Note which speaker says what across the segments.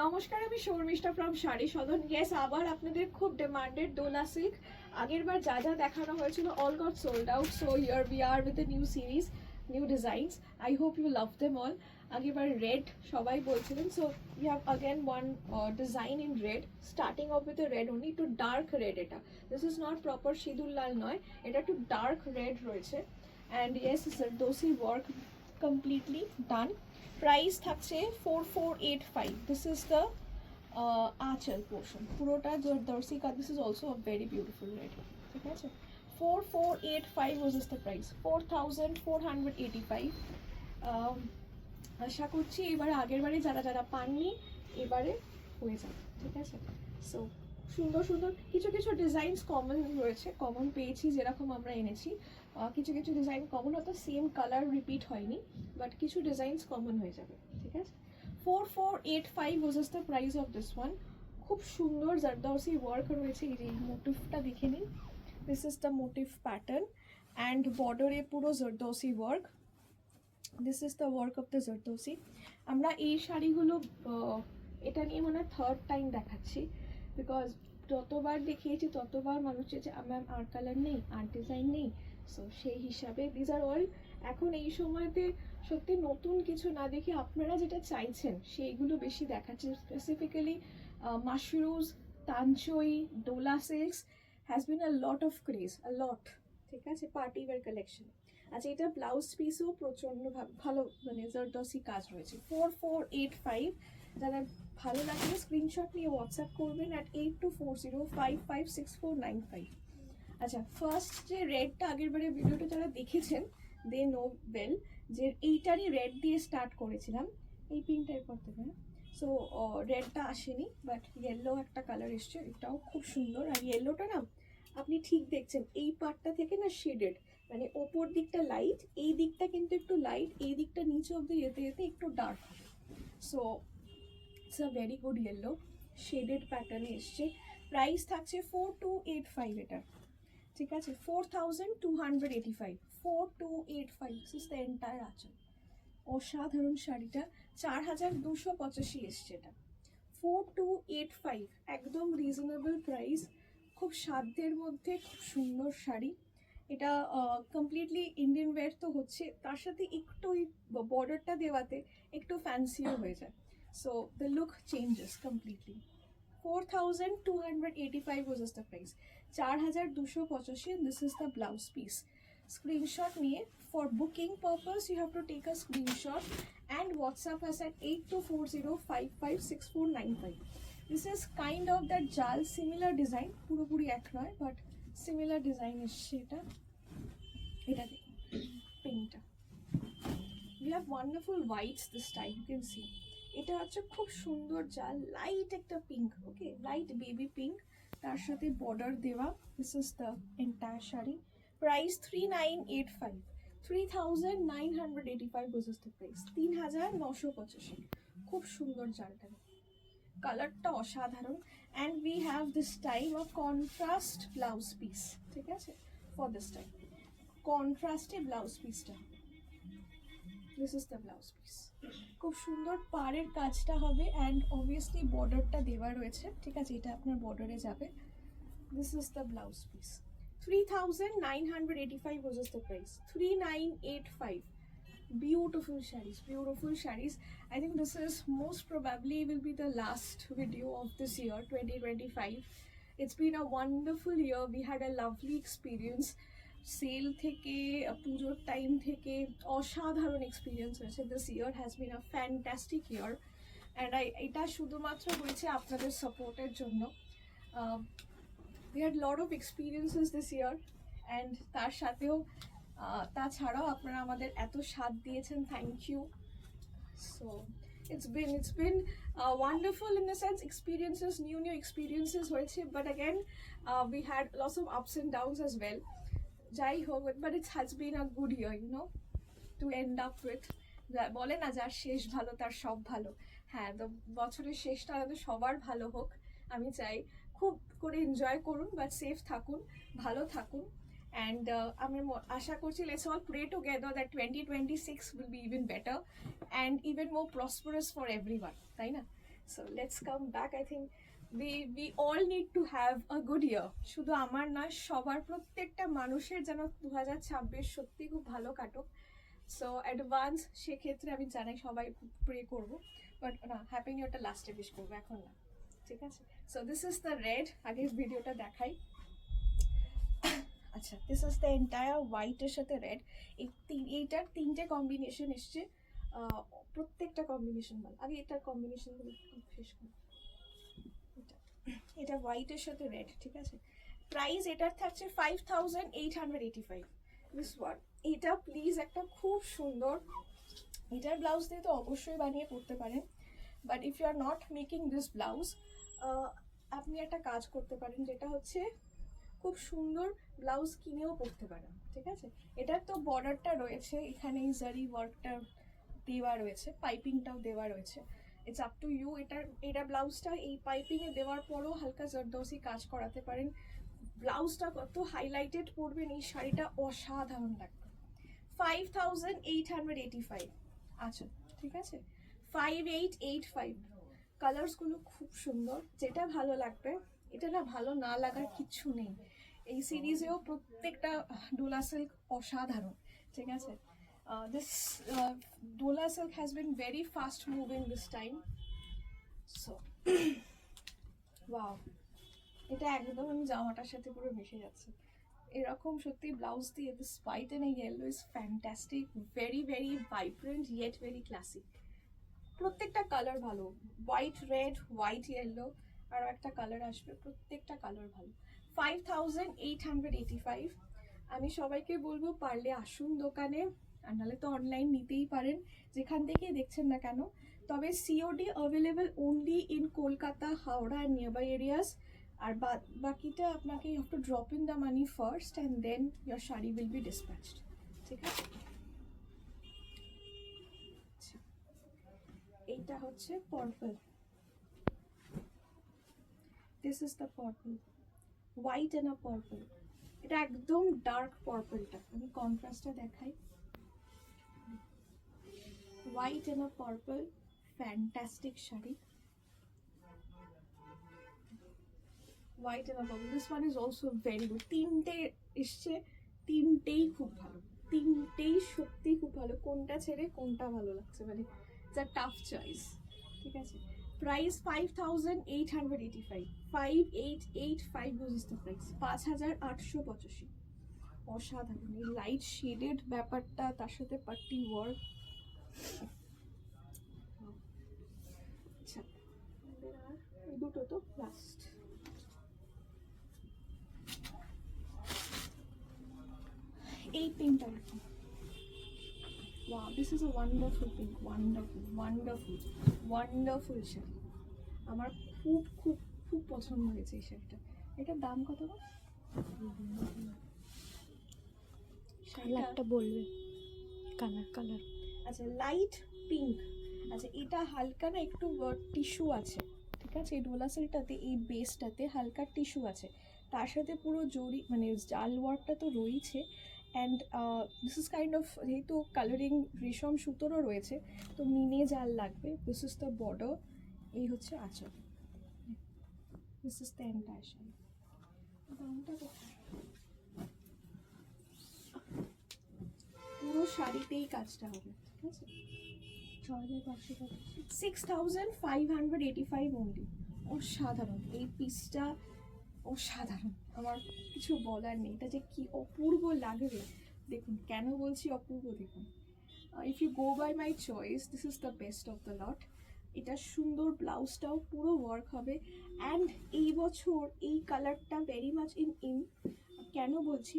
Speaker 1: নমস্কার, আমি Sharmistha from Saree Sadan. Yes, আবার আপনাদের খুব ডিমান্ডেড দোলা সিল্ক। আগের বার যা যা দেখানো হয়েছিল all got sold out, so here we are with the new series, new designs. I hope you love them all. আগেরবার রেড সবাই বলছিলেন, so we have again one design in red, starting off with red only, একটু dark red. এটা this is not proper সিঁদুর লাল নয়, এটা একটু ডার্ক রেড রয়েছে। অ্যান্ড ইয়েস, দোসি ওয়ার্ক কমপ্লিটলি ডান। প্রাইস থাকছে 4485। দিস ইজ দ্য আঁচল পোর্শন পুরোটা জারদৌসি কা। This is also a very beautiful red, ঠিক আছে। 4485 ওয়াজ ইজ দ্য প্রাইস, 4485। আশা করছি এবারে আগের বারে যারা যারা পাননি এবারে হয়ে যাবে, ঠিক আছে। সো সুন্দর সুন্দর কিছু কিছু ডিজাইনস কমন রয়েছে, কমন পেয়েছি যেরকম আমরা এনেছি। কিছু কিছু ডিজাইন কমন, হয়তো সেম কালার রিপিট হয়নি, বাট কিছু ডিজাইনস কমন হয়ে যাবে, ঠিক আছে। 4485 ওয়াজ is the price of this one. খুব সুন্দর জারদৌসি ওয়ার্ক রয়েছে। এই যে মোটিভটা দেখে নিন, this is the motif pattern and বর্ডারে পুরো zardozi work. This is the work of the zardozi. আমরা এই শাড়িগুলো এটা নিয়ে মনে হয় থার্ড টাইম দেখাচ্ছি, বিকজ যতবার দেখিয়েছি ততবার মানুষ চেয়েছে ম্যাম আর কালার নেই, আর ডিজাইন নেই। সো সেই হিসাবে দিজ আর অল। এখন এই সময়তে সত্যি নতুন কিছু না দেখে আপনারা যেটা চাইছেন সেইগুলো বেশি দেখাচ্ছে। স্পেসিফিক্যালি মাশরুজ, তানচই, dola silks has been a lot of craze, a lot, ঠিক আছে, পার্টি ওয়্যার কালেকশন। আচ্ছা, এটা ব্লাউজ পিসও প্রচণ্ড ভালো, মানে জারদৌসি কাজ রয়েছে। 4485। যারা ভালো লাগলে স্ক্রিনশট নিয়ে হোয়াটসঅ্যাপ করবেন অ্যাট 8240556495। আচ্ছা, ফার্স্ট যে রেডটা আগের বারে ভিডিওটা যারা দেখেছেন দে নো ওয়েল যে এইটারই রেড দিয়ে স্টার্ট করেছিলাম। এই পিঙ্কটার পর থেকে, সো রেডটা আসেনি, বাট ইয়েলো একটা কালার এসছে, এটাও খুব সুন্দর। আর ইয়েলোটা না আপনি ঠিক দেখছেন এই পার্টটা থেকে না শেডেড, মানে ওপর দিকটা লাইট, এই দিকটা কিন্তু একটু লাইট, এই দিকটা নিচে অব্দি যেতে যেতে একটু ডার্ক হবে। So it's a very good yellow, shaded প্যাটার্নে এসছে। প্রাইস থাকছে 4285 এটা, ঠিক আছে। 4285, 4285 দিস ইজ দ্য এন্টায়ার আঁচল। অসাধারণ শাড়িটা 4285 এসছে এটা। 4285 একদম রিজনেবল প্রাইস, খুব সাধ্যের মধ্যে খুব সুন্দর শাড়ি। এটা কমপ্লিটলি ইন্ডিয়ান ওয়্যার তো হচ্ছে, তার সাথে একটু ওই বর্ডারটা দেওয়াতে একটু ফ্যান্সিও হয়ে যায়। So the look changes completely. 4285 was the price, 4285, and this is the blouse piece. Screenshot নিয়ে, for booking purpose you have to take a screenshot and WhatsApp us at 8240556495. This is kind of that জাল similar design, পুরোপুরি এক নয় but similar design এসছে এটা। এটা দেখুন পিঙ্কটা, we have wonderful whites this time, you can see. এটা হচ্ছে খুব সুন্দর জাল, লাইট একটা পিঙ্ক, ওকে, লাইট বেবি পিঙ্ক, তার সাথে বর্ডার দেওয়া। This is the entire sari. Price 3985, 3985 was the price, 3985। খুব সুন্দর জালটা, কালারটা অসাধারণ। And we have this time of contrast blouse piece, ঠিক আছে, ফর দিস টাইম কন্ট্রাস্টে ব্লাউজ পিসটা। This is the blouse piece, খুব সুন্দর পাড়ের কাজটা হবে অ্যান্ড অবভিয়াসলি বর্ডারটা দেওয়া রয়েছে, ঠিক আছে, এটা আপনার বর্ডারে যাবে। This is the blouse piece. 3985 was the price, 3985। Beautiful sarees, beautiful sarees. I think this is most probably will be the last video of this year 2025. It's been a wonderful year, we had a lovely experience, sale থেকে পুজোর time থেকে অসাধারণ experience হয়েছে। This year has been a fantastic year and এটা শুধুমাত্র হয়েছে আপনাদের সাপোর্টের জন্য। We had lot of experiences this year and তার সাথেও তাছাড়াও আপনারা আমাদের এত সাথ দিয়েছেন, thank you. So it's been wonderful in the sense experiences, new experiences হয়েছে, but again we had lots of ups and downs as well. যাই হোক, but it has been a good year, you know, to end up with. বলে না যার শেষ ভালো তার সব ভালো, হ্যাঁ, তো বছরের শেষটা হয়তো সবার ভালো হোক আমি চাই। খুব করে এনজয় করুন, বাট সেফ থাকুন, ভালো থাকুন। অ্যান্ড আমি আশা করছি let's all pray together that 2026 will be even better and even more prosperous for everyone, তাই না? So let's come back. I think we all need to have a good year. শুধু আমার না, সবার, প্রত্যেকটা মানুষের যেন 2026 সত্যি খুব ভালো কাটুক। সো অ্যাডভান্স সেক্ষেত্রে আমি জানাই সবাই প্রে করবো, বাট না, হ্যাপি নিউ ইয়ারটা লাস্টে উইশ করবো, এখন না, ঠিক আছে? So this is the red, আগে ভিডিওটা দেখাই। আচ্ছা, দিস ইজ দ্য এন্টায়ার হোয়াইটের সাথে রেড। এইটার তিনটে কম্বিনেশন এসছে, প্রত্যেকটা কম্বিনেশন ভালো। আগে এটার কম্বিনেশনগুলো শেষ করি। এটা হোয়াইটের সাথে রেড, ঠিক আছে? প্রাইস এটার থাকছে 5885 দিস ওয়ান। এটা প্লিজ একটা খুব সুন্দর, এটার ব্লাউজ দিয়ে তো অবশ্যই বানিয়ে পরতে পারেন, but if you are not making this blouse, আপনি একটা কাজ করতে পারেন, যেটা হচ্ছে খুব সুন্দর ব্লাউজ কিনেও পরতে পারেন, ঠিক আছে? এটার তো বর্ডারটা রয়েছে, এখানে এই জারি ওয়ার্কটা দেওয়া রয়েছে, পাইপিংটাও দেওয়া রয়েছে। It's up to you. এটা ব্লাউজটা এই পাইপিংয়ে দেওয়ার পরও হালকা জর্দৌসি কাজ করাতে পারেন। ব্লাউজটা কত হাইলাইটেড পরবেন, এই শাড়িটা অসাধারণ লাগবে। 5885, আচ্ছা ঠিক আছে, 5885। কালার্সগুলো খুব সুন্দর, যেটা ভালো লাগবে। এটা না ভালো না লাগার কিচ্ছু নেই। এই সিরিজেও প্রত্যেকটা ডোলা সিল্ক অসাধারণ, ঠিক আছে? This Dola silk has been very fast moving this time. So, wow, এটা একদম জামাটার সাথে পুরো মিশে যাচ্ছে। এরকম সত্যি ব্লাউজ দিয়ে this white and yellow is fantastic, very very vibrant yet very classic. প্রত্যেকটা কালার ভালো, হোয়াইট রেড, হোয়াইট ইয়েলো, আরও একটা কালার আসবে, প্রত্যেকটা কালার ভালো। 5885। আমি সবাইকে বলবো পারলে আসুন দোকানে, আর নাহলে তো অনলাইন নিতেই পারেন, যেখান থেকেই দেখছেন না কেন। তবে COD available only in Kolkata, Howrah and nearby areas. আর বাকিটা আপনাকে you have to drop in the money first and then your sari will be dispatched, ঠিক আছে? এইটা হচ্ছে purple, this is the purple, white and a purple. এটা একদম ডার্ক পার্পলটা, আমি কন্ট্রাস্টটা দেখাই। White and a purple, fantastic sari. White and a purple, this one is also very good. তিনটে এসছে, তিনটেই খুব ভালো, তিনটেই সত্যি খুব ভালো। কোনটা ছেড়ে কোনটা ভালো লাগছে, মানে ইটস আ টাফ চয়েস, ঠিক আছে? প্রাইস 5885, 5885 বুঝিস তো প্রাইস, 5885। অসাধারণ এই লাইট শেডেড ব্যাপারটা, তার সাথে পাট্টি ওয়ার্ক। আচ্ছা, দুটো তো লাস্ট। এই পিঙ্কটা দেখুন, wow, this is a wonderful pink, wonderful wonderful wonderful sari. আমার খুব খুব খুব পছন্দ হয়েছে এই শাড়িটা। এটার দাম কত?
Speaker 2: কালারটা বলবে, কালার
Speaker 1: আচ্ছা, লাইট পিঙ্ক। আচ্ছা, এটা হালকা না একটু টিস্যু আছে, ঠিক আছে? এই ডোলা সিল্কটাতে, এই বেসটাতে হালকা টিস্যু আছে, তার সাথে পুরো জরি মানে জাল ওয়ার্কটা তো রয়েছে। And this is kind of, যেহেতু কালারিং রেশম সুতোরও রয়েছে, তো মিনে জাল লাগবে। দিস ইজ দ্য বর্ডার, এই হচ্ছে আঁচল, this is the entire sari. দামটা কোথায়? পুরো শাড়িতেই কাজটা হবে, ঠিক আছে? 6585 অনলি। অসাধারণ এই পিসটা, অসাধারণ, আমার কিছু বলার নেই। এটা যে কি অপূর্ব লাগবে, দেখুন কেন বলছি অপূর্ব, দেখুন। If you go by my choice, this is the best of the lot. এটা সুন্দর, ব্লাউজটাও পুরো ওয়ার্ক হবে। অ্যান্ড এই বছর এই কালারটা ভেরি মাচ ইন। কেন বলছি,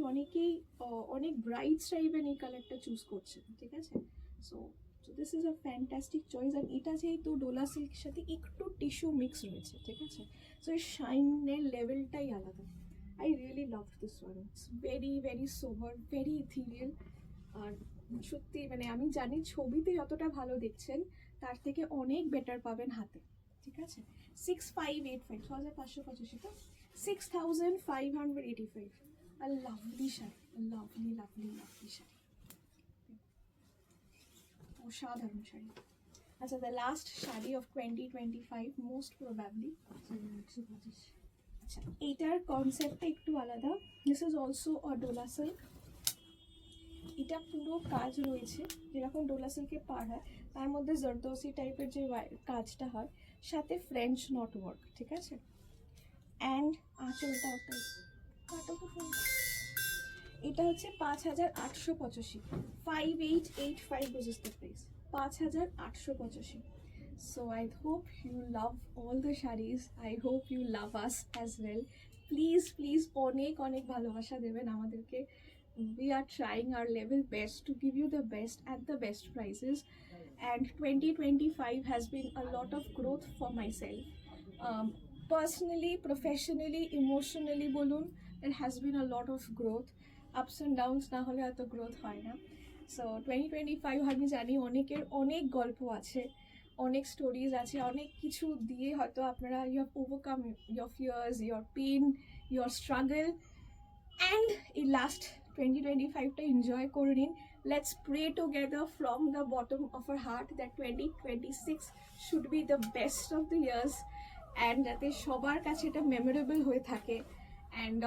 Speaker 1: অনেক ব্রাইটসরা ইভেন এই কালারটা চুজ করছে, ঠিক আছে? So this is a fantastic choice. আর এটা যেহেতু ডোলা সিল্কের সাথে একটু টিস্যু মিক্স রয়েছে, ঠিক আছে? সো এই শাইনের লেভেলটাই আলাদা। I really love this one, it's very very sober, very ethereal. আর সত্যি মানে আমি জানি ছবিতে যতটা ভালো দেখছেন, তার থেকে অনেক বেটার পাবেন হাতে, ঠিক আছে? 6585, 6585 তো 6585। A lovely sari, lovely lovely lovely sari, অসাধারণ শাড়ি। আচ্ছা, the last sari of 2025 most probably. আচ্ছা, এইটার কনসেপ্টটা একটু আলাদা। This is also a dola silk. এটা পুরো কাজ রয়েছে যেরকম ডোলা সিল্কে পার হয়, তার মধ্যে জরদোসি টাইপের যে কাজটা হয়, সাথে ফ্রেঞ্চ নট ওয়ার্ক, ঠিক আছে। অ্যান্ড আঁচলটা ওটাই কাটো তো ফোন। এটা হচ্ছে 5885, 5885 is the price, 5885. So I hope you love all the saris, I hope you love us as well. Please অনেক অনেক ভালোবাসা দেবেন আমাদেরকে। We are trying our level best to give you the best at the best prices, and 2025 has been a lot of growth for myself. Personally, professionally, emotionally bolun, there has been a lot of growth. Ups and downs না হলে এত growth হয় না। So 2025 আমি জানি অনেকের অনেক গল্প আছে, অনেক স্টোরিজ আছে, অনেক কিছু দিয়ে হয়তো আপনারা you have overcome your fears, your pain, your struggle, and এই লাস্ট 2025টা এনজয় করে নিন। Let's pray together from the bottom of our heart that 2026 should be the best of the years, and যাতে সবার কাছে এটা মেমোরেবল হয়ে থাকে, অ্যান্ড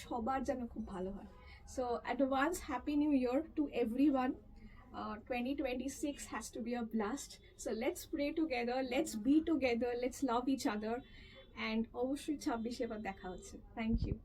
Speaker 1: সবার যেন খুব ভালো হয়। So advance happy new year to everyone. 2026 has to be a blast. So let's pray together, let's be together, let's love each other, and অবশ্যই 26 এবার দেখা হচ্ছে। Thank you.